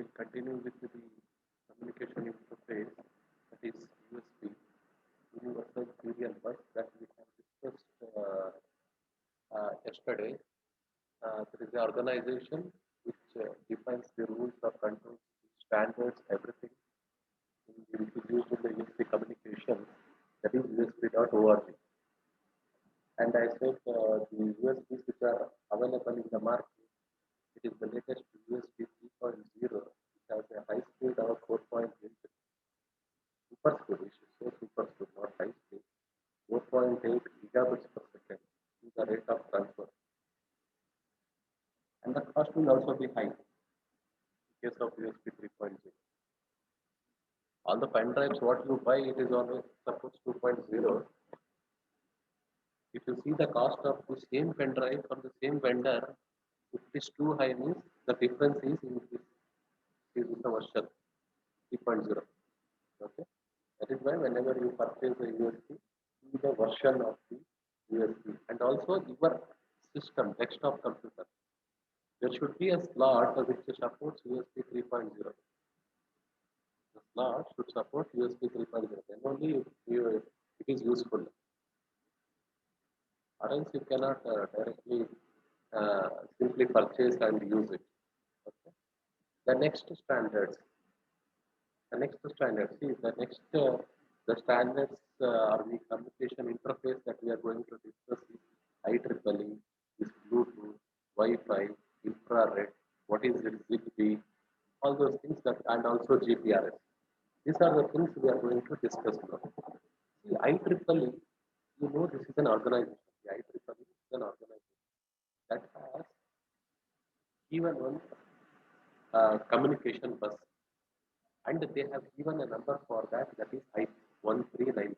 We'll continue with the communication interface, that is USB, Universal Serial Bus, that we have discussed yesterday. There is an organization which defines the rules of control, standards, everything introduced in the USB communication, that is USB.org. And I said the USBs which are available in the market, it is the latest USB 3.0, which has a high speed of 4.8 super speed, which is so super speed, not high speed, 4.8 gigabits per second is the rate of transfer. And the cost will also be high in case of USB 3.0. All the pen drives what you buy, it is always supports 2.0. If you see the cost of the same pen drive from the same vendor, if it is too high means the difference is in this is the version 3.0. Okay, that is why whenever you purchase a USB, see the version of the USB and also your system desktop computer. There should be a slot which supports USB 3.0. The slot should support USB 3.0. Then only it is useful. Or else you cannot directly simply purchase and use it. Okay. The next standards. The next standard. See the next the standards or the communication interface that we are going to discuss is IEEE, is Bluetooth, Wi-Fi, infrared. What is it? Zigbee. All those things that and also GPRS. These are the things we are going to discuss now. See IEEE, you know this is an organization. The IEEE is an organization that has given one communication bus and they have given a number for that, that is I1394.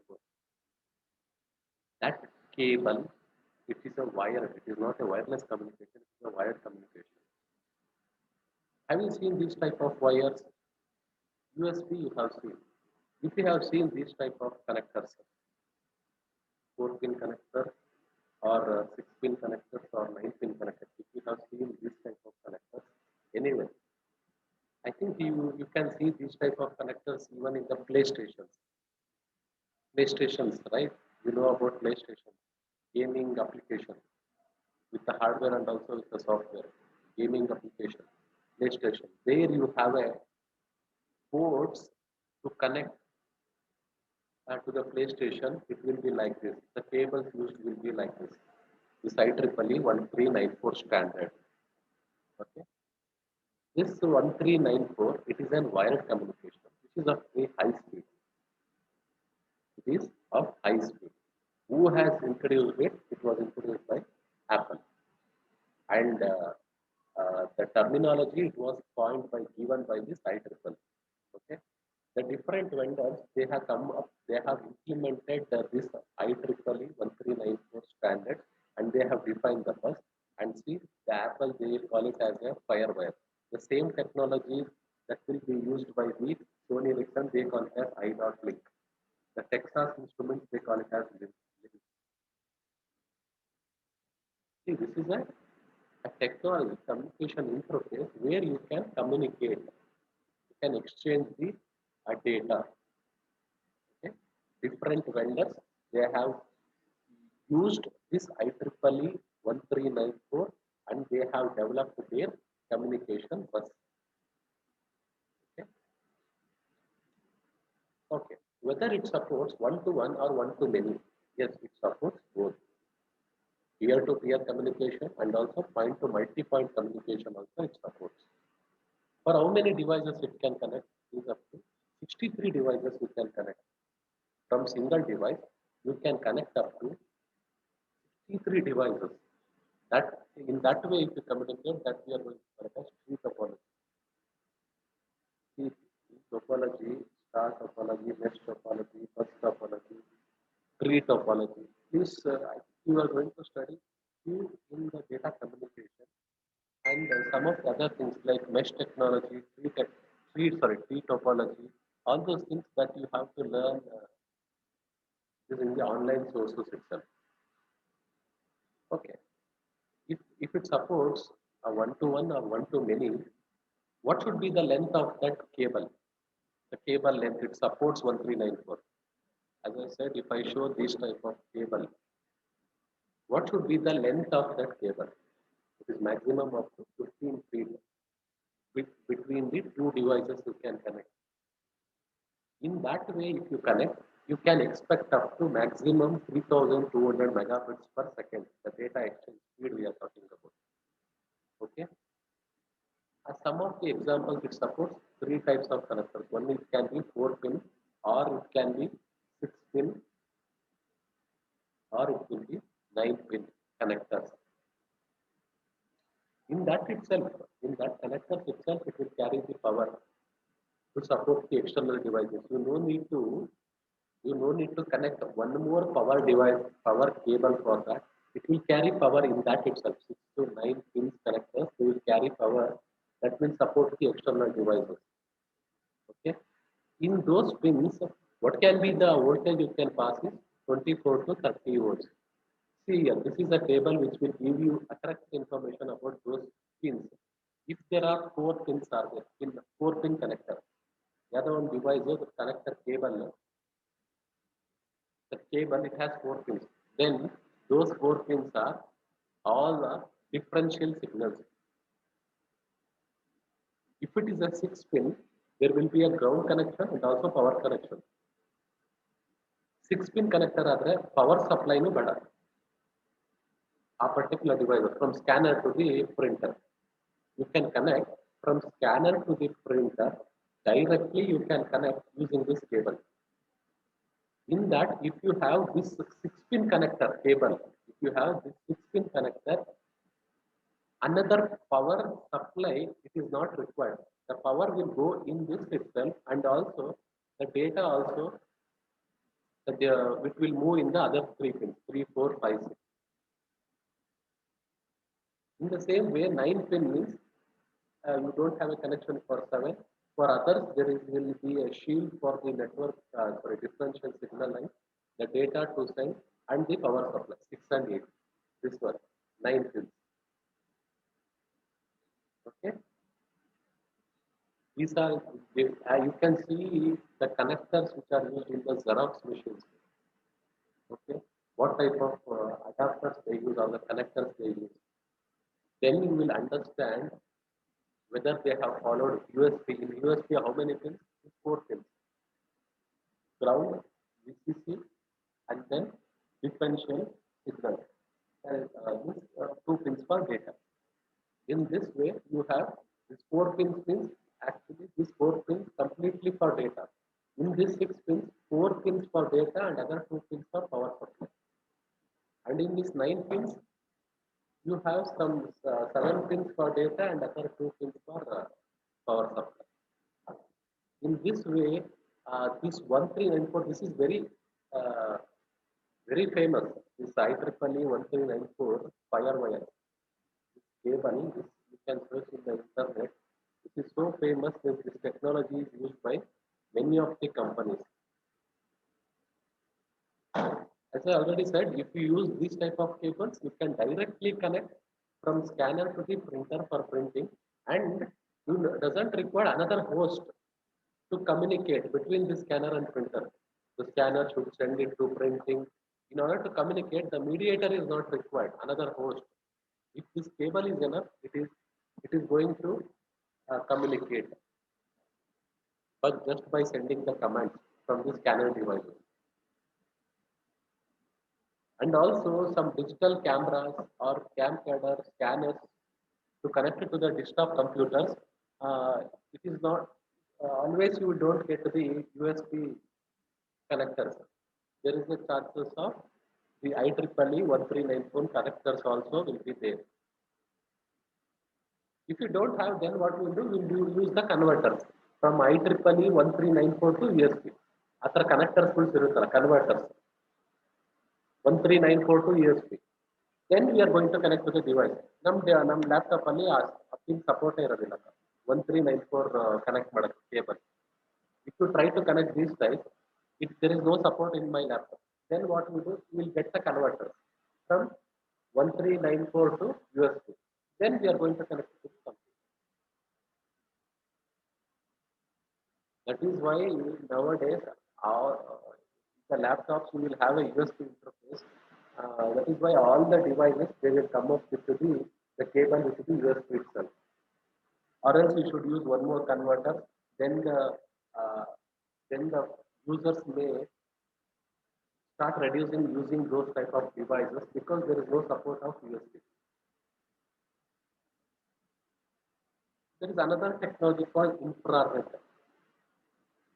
That cable, it is a wired, it is not a wireless communication, it is a wired communication. Have you seen this type of wires? USB you have seen. If you have seen this type of connectors, 4-pin connector or 6-pin connectors or 9-pin connectors, if you have seen this type of connectors, anyway, I think you can see these type of connectors even in the PlayStations. PlayStations, right? You know about PlayStation, gaming application with the hardware and also with the software, gaming application, PlayStation. There you have a ports to connect to the PlayStation. It will be like this. The cables used will be like this. This IEEE 1394 standard. Okay. This 1394, it is a wired communication, which is of a high speed. It is of high speed. Who has introduced it? It was introduced by Apple. And the terminology it was coined by given by this IEEE. Okay. The different vendors they have come up, they have implemented this IEEE 1394 standard and they have defined the bus. And see the Apple they call it as a firewire. The same technology that will be used by the Sony Ericsson they call it as I.Link. The Texas Instruments they call it as Link. See this is a technology communication interface where you can communicate, you can exchange the data. Okay. Different vendors they have used this IEEE 1394 and they have developed their communication bus. Okay. Okay. Whether it supports one-to-one or one-to-many, yes, it supports both peer-to-peer communication and also point-to-multi-point communication also it supports. For how many devices it can connect is up to 63 devices you can connect. From single device, you can connect up to 63 devices. That in that way, if you communicate, that we are going to connect as tree topology. Tree topology, star topology, mesh topology, bus topology, tree topology. This you are going to study in the data communication and some of the other things like mesh technology, tree topology, all those things that you have to learn is in the online sources itself. Okay. If it supports a one-to-one or one-to-many, What should be the length of that cable? The cable length, it supports 1394. As I said, if I show this type of cable, what should be the length of that cable? It is maximum up to 15 feet between the two devices you can connect. In that way, if you connect, you can expect up to maximum 3200 megabits per second, the data exchange speed we are talking about. Okay. As some of the examples, it supports three types of connectors. One, it can be 4 pin, or it can be 6 pin, or it will be 9 pin connectors. In that itself, in that connectors itself, it will carry the power to support the external devices. You no need to connect one more power device, power cable for that. It will carry power in that itself. 6 to 9 pins connectors, they will carry power that will support the external devices. Okay. In those pins, what can be the voltage you can pass is 24 to 30 volts. See here, this is a table which will give you a correct information about those pins. If there are four pins are there, in four pin connector, the other one device, the connector cable, the cable it has four pins. Then those four pins are all the differential signals. If it is a six pin, there will be a ground connection and also power connection. Six pin connector ಆದರೆ power supply nu ಬೇಡ ಆ particular device from scanner to the printer. You can connect from scanner to the printer directly. You can connect using this cable. In that, if you have this 6-pin connector cable, if you have this 6-pin connector, another power supply, it is not required. The power will go in this itself, and also the data also, it will move in the other three pins, 3, 4, 5, 6. In the same way, 9 pin means you don't have a connection for 7. For others, will be a shield for the network, differential signal line, the data to send, and the power supply, 6 and 8. This one, 9 pins. Okay. These are, you can see the connectors which are used in the Xerox machines. Okay. What type of adapters they use or the connectors they use. Then you will understand whether they have followed USB. In USB, how many pins? 4 pins. Ground, VCC, and then differential signal. And this 2 pins for data. In this way, you have this 4 pins. Actually, this 4 pins completely for data. In this 6 pins, 4 pins for data and other 2 pins for power supply. And in this 9 pins, you have some 7 pins for data and other 2 pins for power supply. In this way, this 1394, this is uh, very famous. This IEEE 1394 FireWire. This cable, this you can search in the internet. It is so famous that this technology is used by many of the companies. As I already said, if you use this type of cables, you can directly connect from scanner to the printer for printing, and you doesn't require another host to communicate between the scanner and printer. The scanner should send it to printing. In order to communicate, the mediator is not required, another host. If this cable is enough, it is going to communicate, but just by sending the commands from the scanner devices. And also some digital cameras or camcorder scanners to connect it to the desktop computers. It is not always you don't get the USB connectors. There is a chances of the IEEE 1394 connectors also will be there. If you don't have, then what we will do? We will use the converters from IEEE 1394 to USB. After connectors converters 1394 to USB. Then we are going to connect to the device. Nam laptop ಅಲ್ಲಿ ಆ pin support ಇರೋದಿಲ್ಲ 1394 connect ಮಾಡಕ್ಕೆ cable. If you try to connect these types, if there is no support in my laptop, then what we do? We will get the converter from 1394 to USB. Then we are going to connect to the computer. That is why nowadays the laptops will have a USB interface. That is why all the devices they will come up with the cable with the USB itself. Or else we should use one more converter. Then uh, the users may start reducing using those type of devices because there is no support of USB. There is another technology called infrared.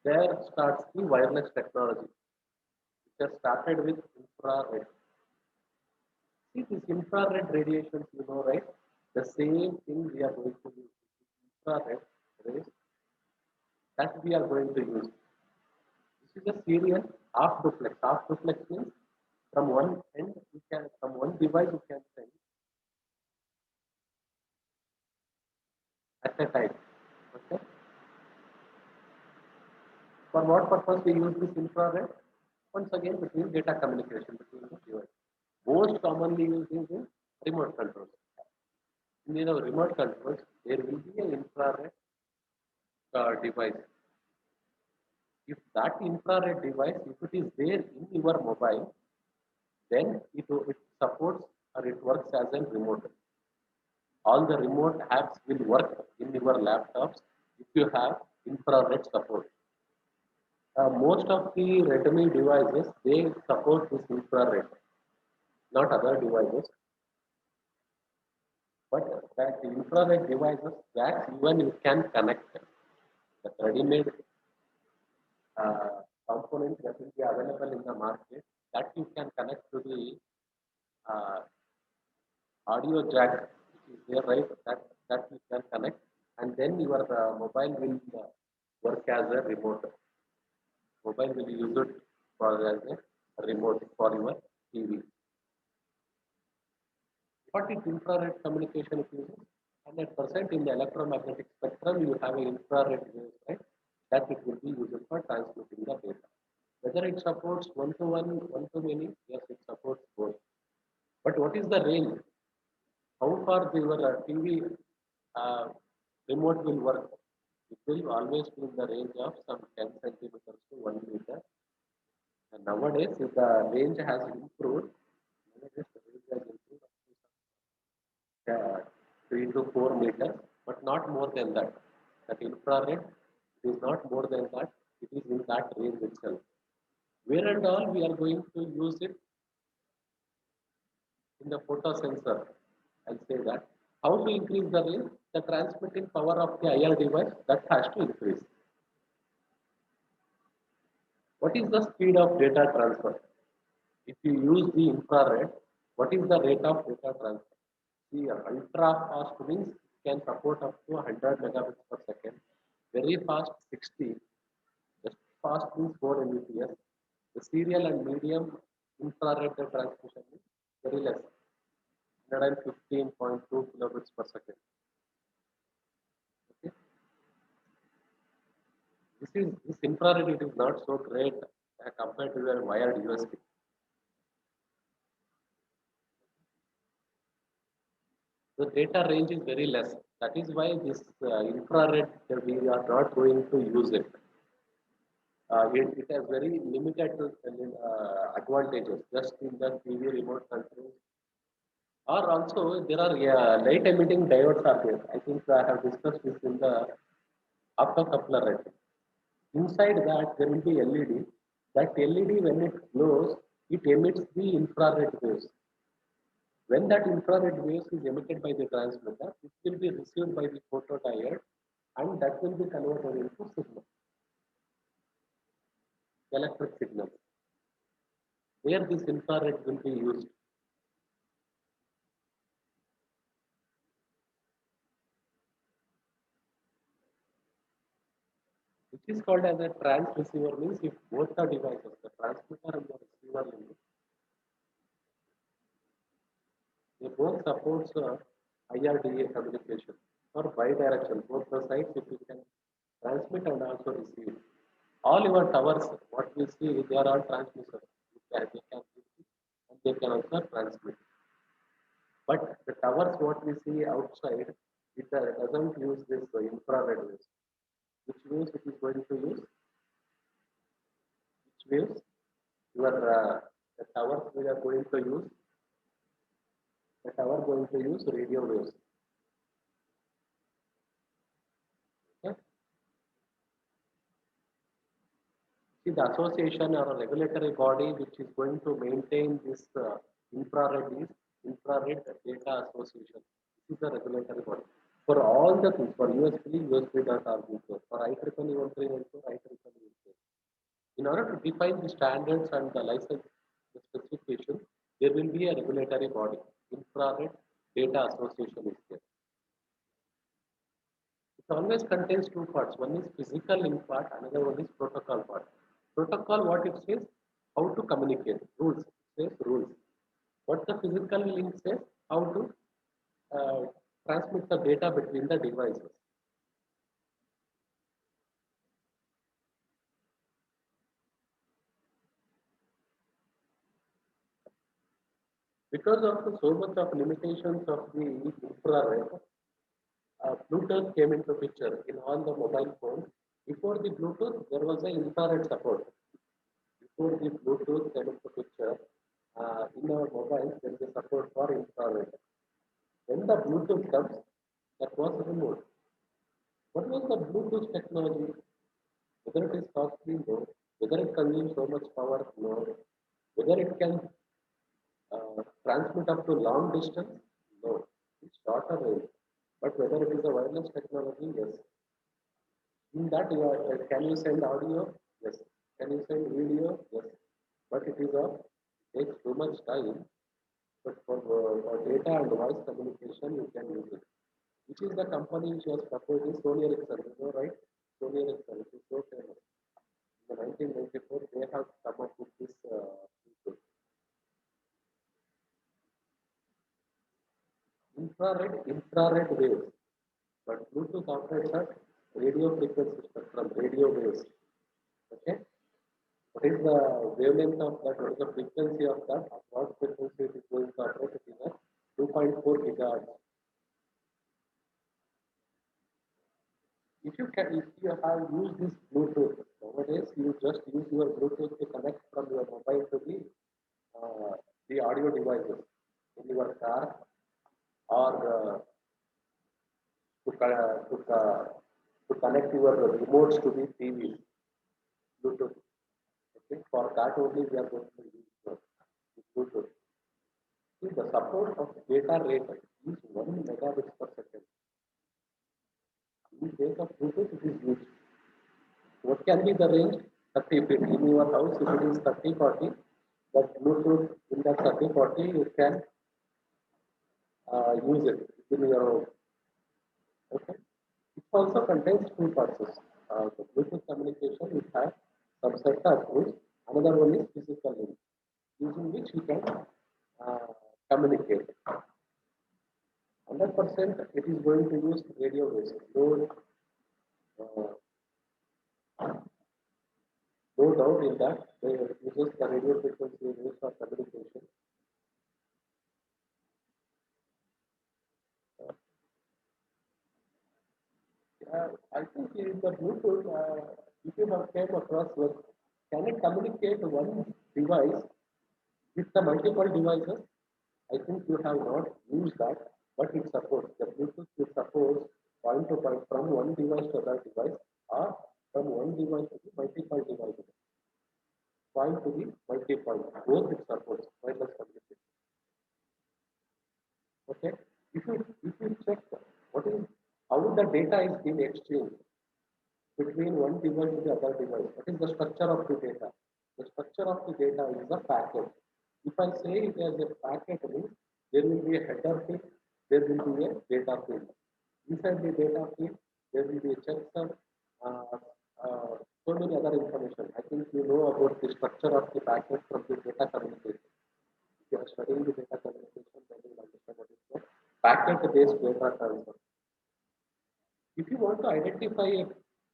There starts the wireless technology. It has started with infrared. See, this infrared radiations, you know, right? The same thing we are going to use. Infrared rays that we are going to use. This is a serial half duplex. Half duplex means from one end you can, from one device you can send at a time. Okay. For what purpose we use this infrared? Once again, between data communication between the devices. Most commonly used is in remote controls. In the remote controls, there will be an infrared device. If that infrared device, if it is there in your mobile, then it supports or it works as a remote. All the remote apps will work in your laptops if you have infrared support. Most of the Redmi devices they support this infrared, not other devices. But that infrared devices that even you can connect the ready-made component that will be available in the market that you can connect to the uh, audio jack which is there, right? That you can connect, and then your mobile will work as a remote. Mobile will use it for as a remote for your TV. What is infrared communication it uses? 100% in the electromagnetic spectrum, you have an infrared wave, right? That it will be used for transmitting the data. Whether it supports one to one, one to many, yes, it supports both. But what is the range? How far your TV uh, remote will work? It will always be in the range of some 10 centimeters to 1 meter. And nowadays, if the range has improved, nowadays the range has improved up to 3 to 4 meters, but not more than that. That infrared is not more than that. It is in that range itself. Where and all we are going to use it in the photo sensor. I'll say that. How to increase the range? The transmitting power of the IR device that has to increase. What is the speed of data transfer? If you use the infrared, what is the rate of data transfer? See, ultra fast means it can support up to 100 megabits per second. Very fast 60. The fast means 4 Mbps. The serial and medium infrared transmission is very less, 115.2 kilobits per second. Okay. This infrared it is not so great compared to your wired USB. The data range is very less. That is why this infrared we are not going to use it. It has very limited advantages just in the TV remote control. Or also there are light emitting diodes are there. I think I have discussed this in the optocoupler rating. Inside that there will be LED. That LED when it glows, it emits the infrared waves. When that infrared waves is emitted by the transmitter, it will be received by the photodiode and that will be converted into signal, electric signal. Where this infrared will be used. Which is called as a trans receiver means if both the devices, the transmitter and the receiver unit, they both supports IRDA communication or bi-directional, both the sides if you can transmit and also receive. All your towers, what we see, they are all transmitters. They can receive and they can also transmit. But the towers, what we see outside, it doesn't use this infrared waves. Which waves it is going to use? Which waves? Your the towers we are going to use. The tower going to use radio waves. Okay? See, the association or a regulatory body which is going to maintain this infrared is Infrared Data Association. This is the regulatory body. For all the things, for USB, USB.RG4, for IEEE 1314, IEEE. In order to define the standards and the license the specifications, there will be a regulatory body. Infrared Data Association is there. It always contains two parts. One is physical link part, another one is protocol part. Protocol, what it says, how to communicate, rules, it says rules. What the physical link says, how to uh, transmit the data between the devices. Because of so much of limitations of the infrared, Bluetooth came into picture in all the mobile phones. Before the Bluetooth, there was a infrared support. Before the Bluetooth came into picture, in our mobiles, there is a support for infrared. When the Bluetooth comes, that was removed. What was the Bluetooth technology? Whether it is costly, no. Whether it consumes so much power, no. Whether it can transmit up to long distance, no. It's shorter range. But whether it is a wireless technology, yes. In that, can you send audio? Yes. Can you send video? Yes. But it takes too much time. But for data and voice communication, you can use it. Which is the company which was proposed is Sony Ericsson, you know, right? Sony Ericsson, it is so famous. In the 1994, they have come up with this infrared waves. But Bluetooth operates at radio frequency spectrum, radio waves. Okay? What is the wavelength of that? What is the frequency of that? At what frequency it is going to operate? It is at 2.4 gigahertz. If you have used this Bluetooth, nowadays you just use your Bluetooth to connect from your mobile to the audio devices in your car or to connect your remotes to the TV Bluetooth. Okay, for that only we are going to use the Bluetooth. See, the support of data rate is 1 megabits per second. In case of Bluetooth, it is huge. What can be the range? 30 feet. In your house, if it is 30, 40, that Bluetooth in that 30, 40, you can use it in your home. Okay. It also contains two parts. The Bluetooth communication, it has some set of rules. Another one is physical link, using which you can uh, communicate. 100% it is going to use radio waves. Uh, no doubt in that. They uses the radio frequency waves for communication. Uh, I think in the Bluetooth, if you have came across with, can it communicate one device with the multiple devices? I think you have not used that, but it supports the Bluetooth. It supports point to point from one device to other device, or from one device to the multiple devices. Point to the multi-point. Both it supports wireless communication. Okay. If you check what is how the data is being exchanged between one device to the other device, what is the structure of the data? The structure of the data is a packet. If I say it as a packet means there will be a header field, there will be a data field. Inside the data field, there will be a checksum, uh, so many other information. I think you know about the structure of the packet from the data communication. If you are studying the data communication, then you will understand what is the packet-based data transfer. If you want to identify a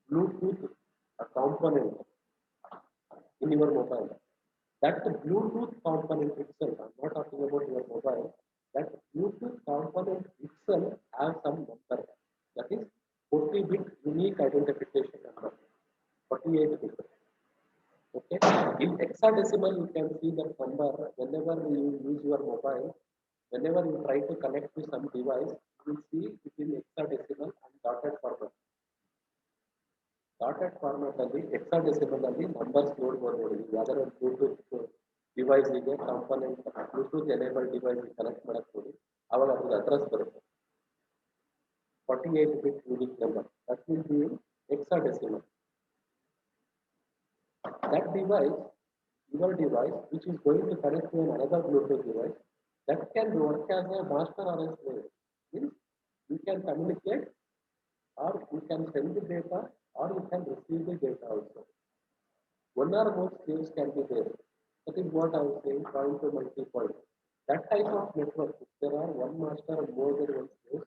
Bluetooth a component in your mobile, that Bluetooth component itself, I'm not talking about your mobile, that Bluetooth component itself has some number. That is 40-bit unique identification number, 48 bit. Okay, in hexadecimal you can see that number whenever you use your mobile, whenever you try to connect to some device, you will see it in hexadecimal and dotted format. Dotted format ಅಲ್ಲಿ hexadecimal ಅಲ್ಲಿ numbers ನೋಡಬಹುದು ನೋಡಿ. ಯಾವ್ದಾರ Bluetooth device ಗೆ component Bluetooth enable device connect ಮಾಡಕ್ ನೋಡಿ, ಅವಾಗ ಅದ್ರ ಅಡ್ರೆಸ್ ಬರುತ್ತೆ. 48 bit unique number. That will be in hexadecimal. That device, your device, which is going to connect to another Bluetooth device, that can work as a master or a slave. Means you can communicate, or you can send the data, or you can receive the data also. One or more slaves can be there. That is what I was saying, point to multi-point. That type of network, if there are one master and more than one slave,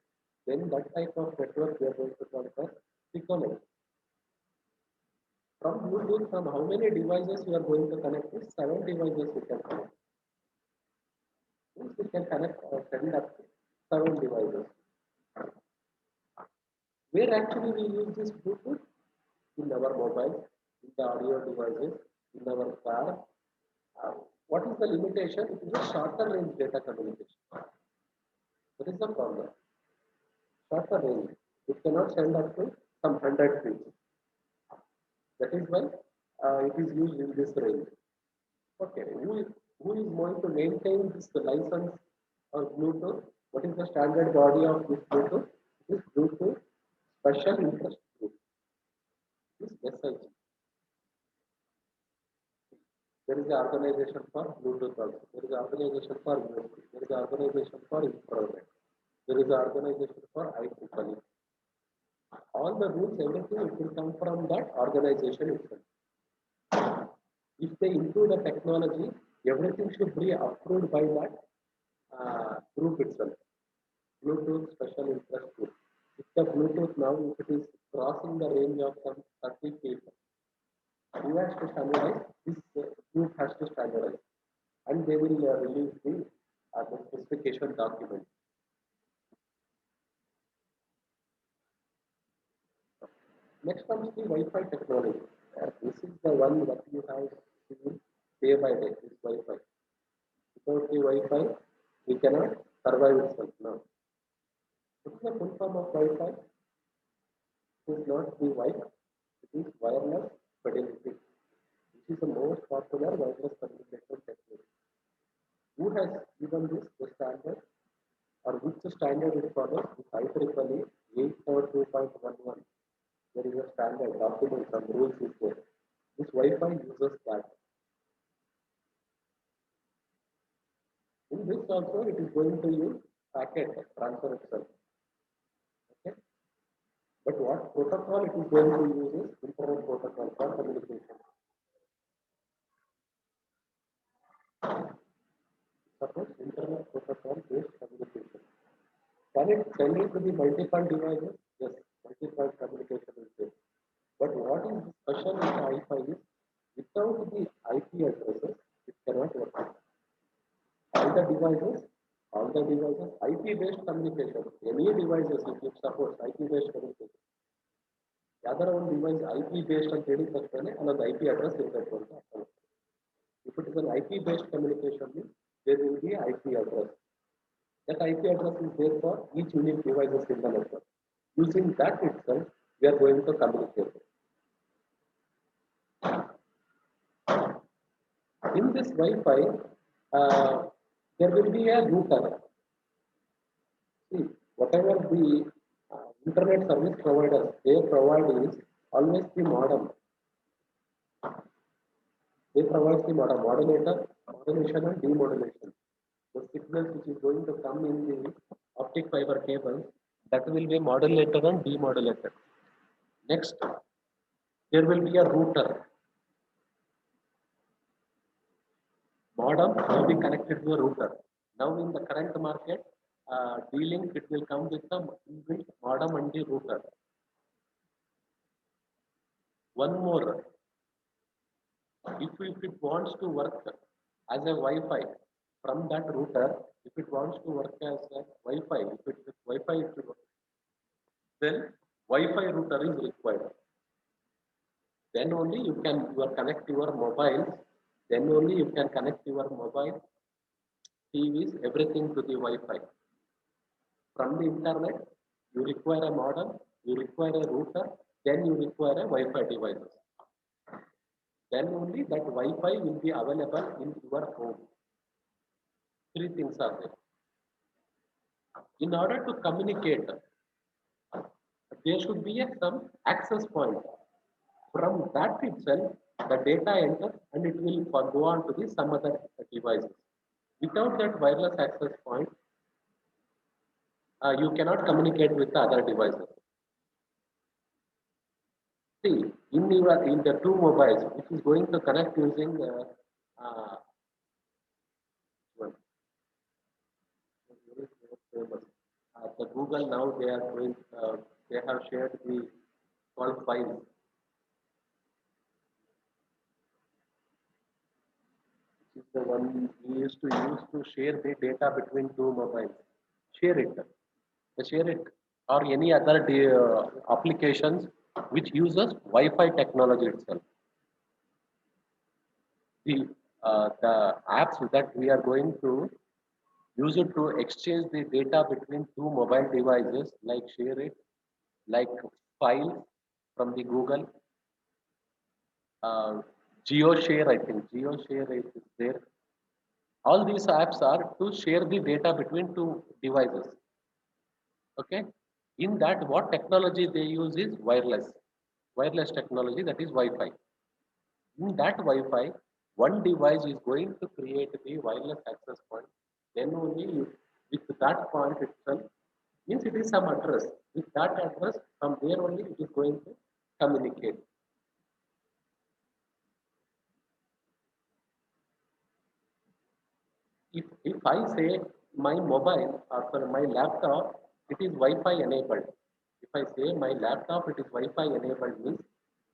then that type of network we are going to call as Piconet. From Bluetooth, from how many devices you are going to connect with? 7 devices you can connect. Means you can connect or send up to 7 devices. Where actually we use this Bluetooth? In our mobile, in the audio devices, in our car. What is the limitation? It is a shorter range data communication. That is the problem. Shorter range. It cannot send up to some 100 feet. That is why it is used in this range. Okay, who is going to maintain this license or Bluetooth? What is the standard body of this Bluetooth? This Bluetooth Special Interest Group. This SIG. There is an organization for Bluetooth also. There is an organization for USB. There is an organization for infrared. There is an organization for IEEE. All the rules, everything, it will come from that organization itself. If they include a technology, everything should be approved by that group itself. Bluetooth Special Interest Group. If the Bluetooth now, if it is crossing the range of some 30 feet, you have to standardize, this group has to standardize, and they will release the specification document. Next comes the Wi-Fi technology. This is the one that you have seen day by day, this Wi-Fi. Without the Wi-Fi, we cannot survive itself now. What is the full form of Wi-Fi? It is not the Wi-Fi, it is wireless fidelity. This is the most popular wireless communication technology. Who has given this the standard, or which standard it follows? IEEE 842.11. There is a standard document, some rules is there. This Wi-Fi uses that. In this also, it is going to use packet transfer itself. Okay. But what protocol it is going to use is internet protocol for communication. Suppose internet protocol based communication. Can it send it to the multi-point devices? Yes, multi-point communication is there. But what is special with Wi-Fi is, without the IP addresses, it cannot work. All the devices, IP-based communication. Any devices, if you suppose IP-based communication. Other one device IP-based and trading customer, another IP address is that one. If it is an IP-based communication, there will be IP address. That IP address is there for each unique devices in the network. Using that itself, we are going to communicate. In this Wi-Fi, there will be a router. See, whatever the internet service providers they provide is always the modem. They provide the modulator, modulation and demodulation. The signals which is going to come in the optic fiber cable, that will be modulated and demodulated. Next, there will be a router. Modem will be connected to a router. Now in the current market, D-Link, it will come with the inbuilt modem and the router. One more, if it wants to work as a Wi-Fi from that router, if it wants to work as a Wi-Fi, if it is Wi-Fi, it will work. Then Wi-Fi router is required. Then only you connect your mobiles. Then only you can connect your mobile, TVs, everything to the Wi-Fi. From the internet, you require a modem, you require a router, then you require a Wi-Fi devices. Then only that Wi-Fi will be available in your home. Three things are there. In order to communicate, there should be some access point. From that itself, the data enters and it will go on to the some other devices. Without that wireless access point, you cannot communicate with the other devices. See, in the two mobiles, which is going to connect using one, the Google now they are going, they have shared the called files. Which is the one we used to use to share the data between two mobiles. Share it, share it, or any other applications which uses Wi-Fi technology itself. The apps that we are going to use it to exchange the data between two mobile devices, like share it, like files from the Google, uh, GeoShare, I think GeoShare is there. All these apps are to share the data between two devices. Okay. In that, what technology they use is wireless technology, that is Wi-Fi. In that Wi-Fi, one device is going to create the wireless access point. Then only with that point itself, means it is some address. With that address, from there only it is going to communicate. If I say my mobile or for my laptop, it is Wi-Fi enabled. If I say my laptop, it is Wi-Fi enabled means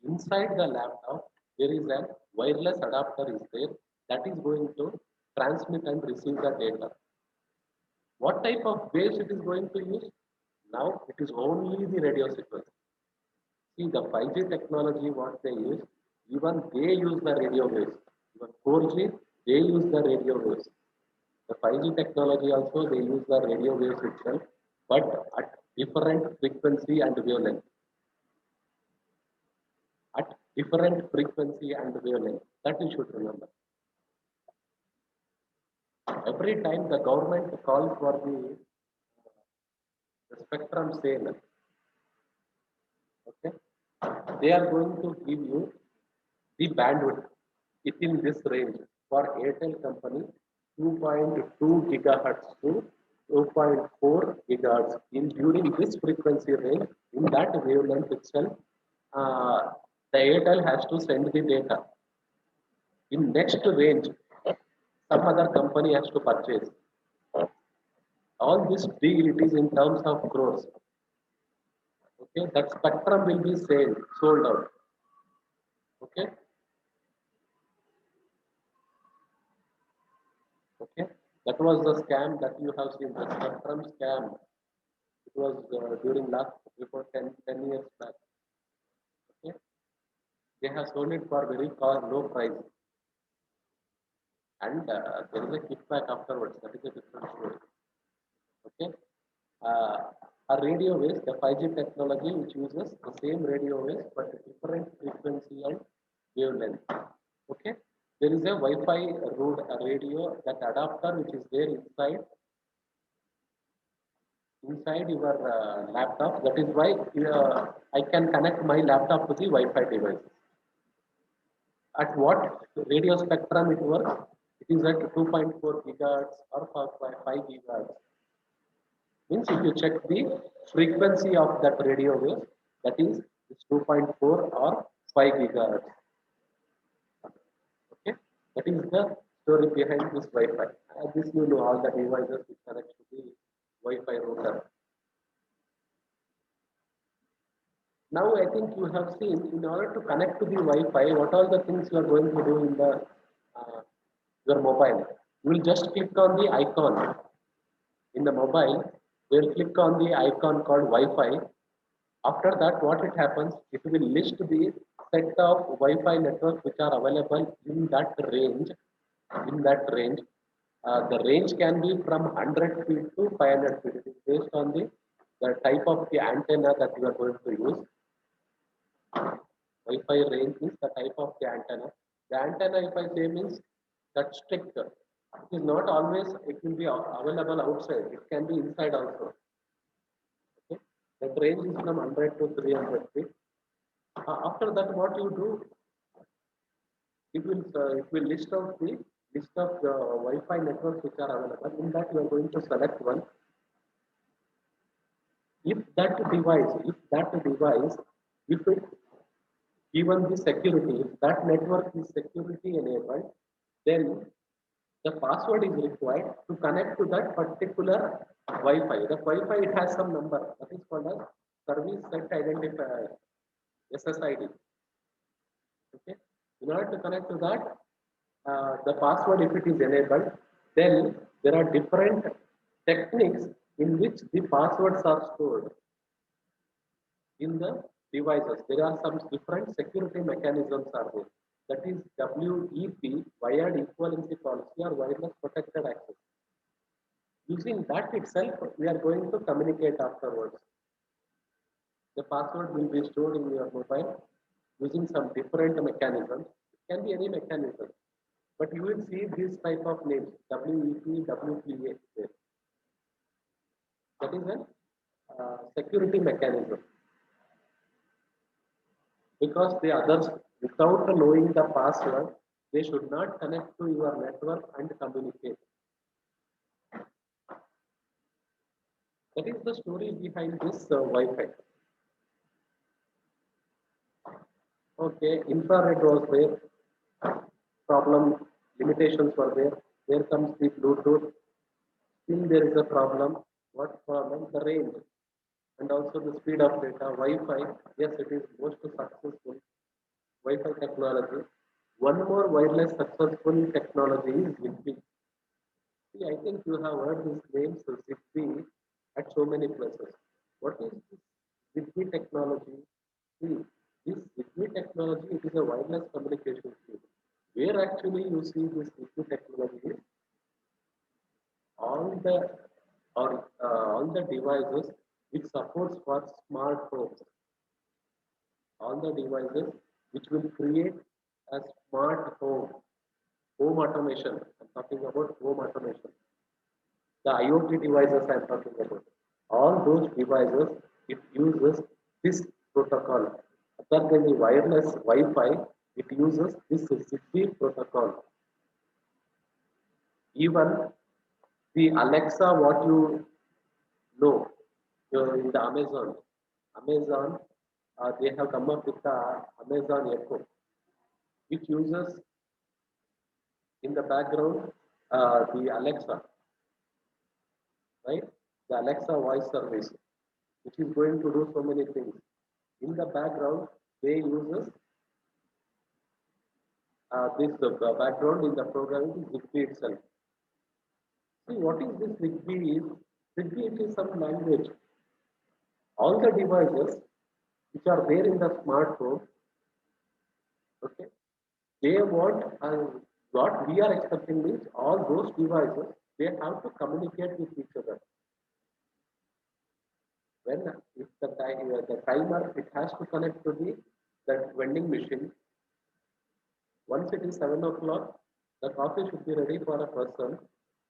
inside the laptop there is a wireless adapter is there that is going to transmit and receive the data. What type of waves it is going to use? Now it is only the radio signal. See the 5G technology what they use, even they use the radio waves. Even 4G, they use the radio waves. The 5G technology also they use the radio waves itself, but at different frequency and wavelength. At different frequency and wavelength. That you should remember. Every time the government calls for the spectrum sale, okay, they are going to give you the bandwidth within this range for Airtel company 2.2 gigahertz to 2.4 gigahertz in during this frequency range. In that wavelength itself, uh, the Airtel has to send the data. In next range, some other company has to purchase. All this deal it is in terms of crores. Okay, that spectrum will be sold out. Okay, okay. That was the scam that you have seen, the spectrum scam. It was during last before 10 years back. Okay, they have sold it for very low price, and there is a kickback afterwards. That is a different story. Okay, uh, a radio waves, the 5G technology, which uses the same radio waves but different frequency and wavelength. Okay, there is a Wi-Fi radio, that adapter which is there inside your laptop. That is why I can connect my laptop to the Wi-Fi device. At what radio spectrum it works? It is at 2.4 gigahertz or 5 gigahertz. Means if you check the frequency of that radio wave, that is 2.4 or 5 gigahertz. Okay, that is the story behind this Wi-Fi. This you know all the devices which connect to the Wi-Fi router. Now I think you have seen in order to connect to the Wi-Fi, what are the things you are going to do in the your mobile. You will just click on the icon in the mobile. You will click on the icon called Wi-Fi. After that, what it happens, it will list the set of Wi-Fi networks which are available in that range. In that range, the range can be from 100 feet to 500 feet. It is based on the type of the antenna that you are going to use. Wi-Fi range is the type of the antenna. The antenna, if I say, means that stick. It is not always, it will be available outside. It can be inside also. Okay. That range is from 100 to 300 feet. After that, what you do, it will list out the list of the Wi-Fi networks which are available. In that, you are going to select one. If it given the security, if that network is security enabled, then the password is required to connect to that particular Wi-Fi. The Wi-Fi, it has some number that is called as service set identifier, SSID. Okay. In order to connect to that, the password, if it is enabled, then there are different techniques in which the passwords are stored in the devices. There are some different security mechanisms are there. That is WEP, Wired Equivalency Policy, or Wireless Protected Access. Using that itself, we are going to communicate afterwards. The password will be stored in your mobile using some different mechanisms. It can be any mechanism, but you will see this type of names, WEP, WPA. That is a security mechanism. Because the others, without knowing the password, they should not connect to your network and communicate. That is the story behind this Wi-Fi. Okay, infrared was there, problem, limitations were there. There comes the Bluetooth. Still there is a problem. What problem? The range and also the speed of data. Wi-Fi, yes, it is most successful Wi-Fi technology. One more wireless successful technology is Zigbee. See, I think you have heard these names of Zigbee at so many places. What is this Zigbee technology? See, this Zigbee technology, it is a wireless communication tool. Where actually you see this Zigbee technology is all the all the devices which supports for smart homes. All the devices which will create a smart home automation. I'm talking about home automation. The IoT devices I'm talking about. All those devices, it uses this protocol. Other than the wireless Wi-Fi, it uses this Zigbee protocol. Even the Alexa, what you know, in the Amazon, they have come up with the Amazon Echo, which uses in the background the Alexa, right? The Alexa voice service, which is going to do so many things. In the background, they uses this background in the program is Zigbee itself. See, what is this Zigbee is? Zigbee, it is some language. All the devices which are there in the smartphone, okay, they want, what we are expecting is all those devices, they have to communicate with each other. When if the timer, it has to connect to the that vending machine. Once it is 7 o'clock, the coffee should be ready for a person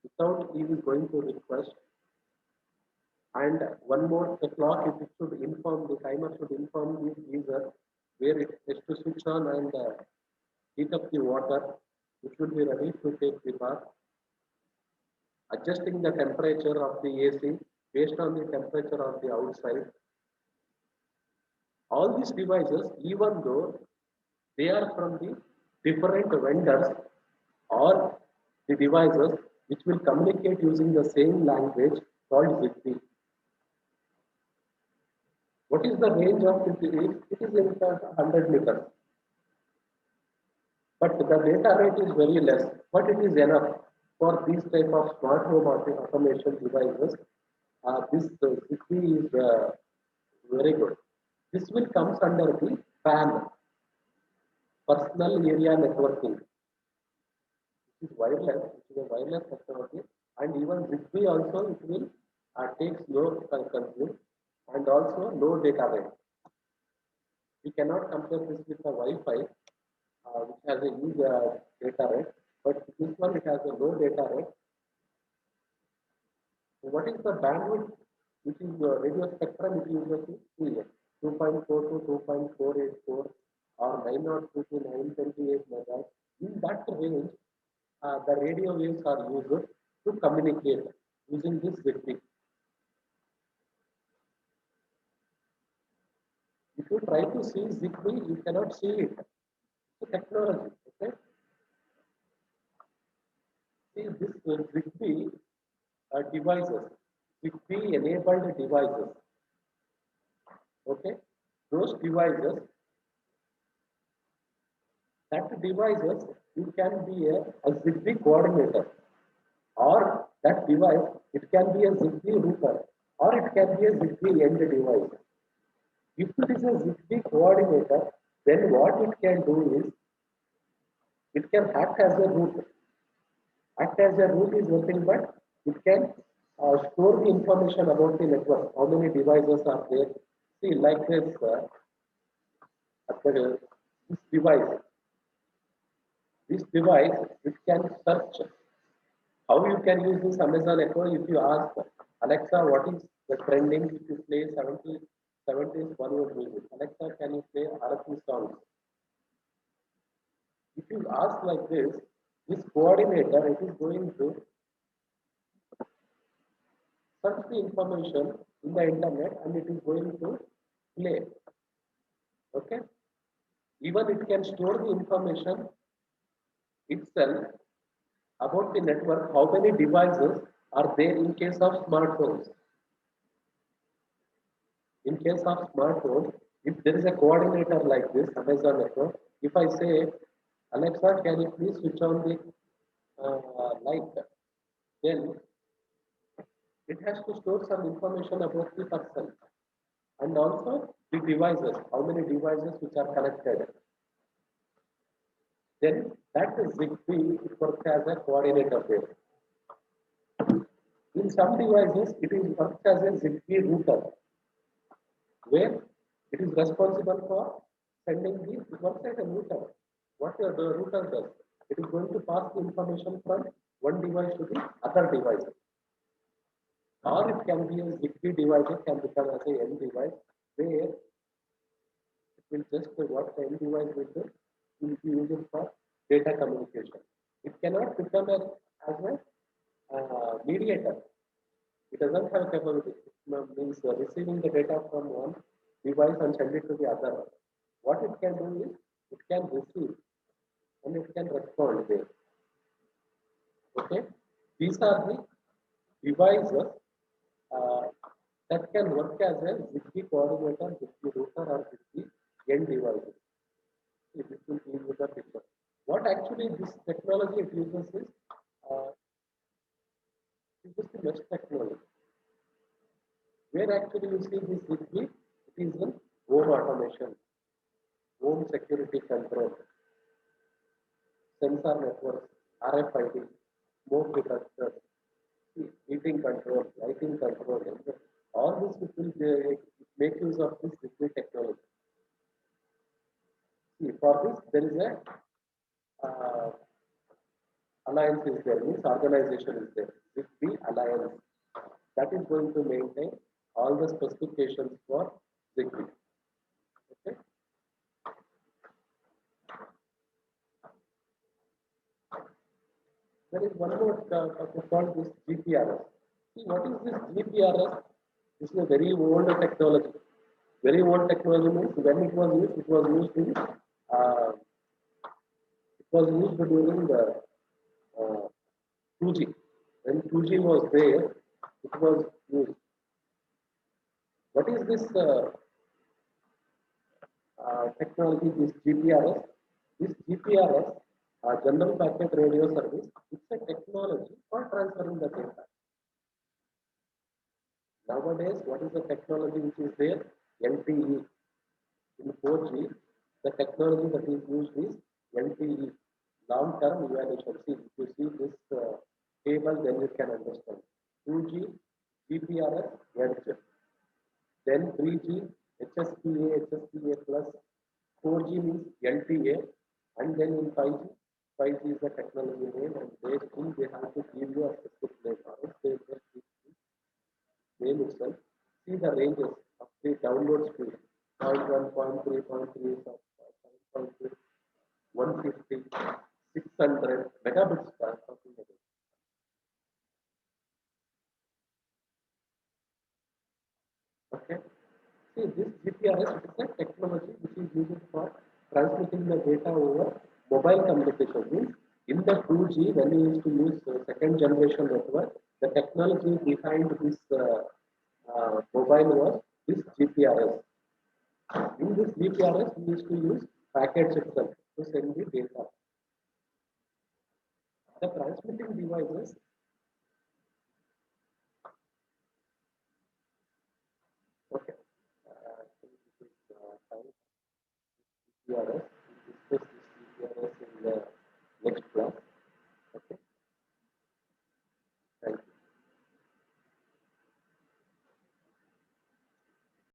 without he is going to request. And one more, the clock, it should inform, the timer should inform the user where it has to switch on and heat up the water. It should be ready to take the bath. Adjusting the temperature of the AC based on the temperature of the outside. All these devices, even though they are from the different vendors or the devices which will communicate using the same language called Zigbee. What is the range of Zigbee? It is in 100 meters. But the data rate is very less, but it is enough for these type of smart home automation devices. This Zigbee is very good. This will comes under the PAN, personal area networking. It is wireless, it is a wireless technology, and even Zigbee also it will take low consume and also low data rate. We cannot compare this with the Wi-Fi, which has a huge data rate, but this one it has a low data rate. So what is the bandwidth which is radio spectrum? It uses 2.4 to 2.484 or 902 to 928 megahertz. In that range, the radio waves are used to communicate using this Zigbee. If you try to see Zigbee, you cannot see it. It's a technology. Okay. See this Zigbee devices, Zigbee enabled devices. Okay. Those devices, you can be a Zigbee coordinator, or that device, it can be a Zigbee router, or it can be a Zigbee end device. If it is a Zigbee coordinator, then what it can do is, it can act as a root. Act as a root is nothing but it can store the information about the network, how many devices are there. See, like this, this device, it can search. How you can use this Amazon Echo? If you ask Alexa, what is the trending? If you play 70s Bollywood music, Alexa, can you play Arabic songs? If you ask like this coordinator, it is going to search the information in the internet and it is going to play. Okay. Even it can store the information itself about the network, how many devices are there in case of smartphones. In case of smartphones, if there is a coordinator like this, Amazon Echo, if I say, Alexa, can you please switch on the light? Then it has to store some information about the person and also the devices, how many devices which are connected. Then that is Zigbee, it works as a coordinator there. In some devices, it is works as a Zigbee router, where it is responsible for sending the, it works as a router. What the router does, it is going to pass the information from one device to the other device. Or it can be a Zigbee device, it can become as a end device, where it will just what the end device will do, it will be used for data communication. It cannot become as a mediator. It doesn't have capability. It means receiving the data from one device and send it to the other. What it can do is, it can receive and it can respond there. Okay, these are the devices that can work as a Zigbee coordinator, Zigbee router, or Zigbee end devices. It will give you the picture. What actually this technology it uses is the mesh technology. Where actually you see this Zigbee, it is in home automation, home security control, sensor networks, RFID, smoke detectors, heating control, lighting control, all this will make use of this Zigbee technology. See, for this there is a alliance is there, means organization is there. Zigbee Alliance that is going to maintain all the specifications for Zigbee. Okay. There is one more called this GPRS. See, what is this GPRS? This is a very old technology. Very old technology means when it was used in it was used during the 2G. When 2G was there, it was used. What is this technology, this GPRS? This GPRS, General Packet Radio Service, it's a technology for transferring the data. Nowadays, what is the technology which is there? LTE. In 4G, the technology that is used is LTE, long-term evaluation. See, if you see this table, then you can understand. 2G, GPRS, Edge. Then 3G, HSPA, HSPA plus. 4G means LTA, and then in 5G, 5G is the technology name, and they still they have to give you a specific name. Or else they just give the name itself. See the ranges of the download speed. 0.1, 0.3, 0.3, 150, 600 megabits per second. Okay. See, this GPRS is a technology which is used for transmitting the data over mobile communication. Means in the 2G, when you used to use second generation network, the technology behind this mobile was this GPRS. In this GPRS, we used to use packets itself to send the data. The transmitting devices, okay, I think this is time GPRS.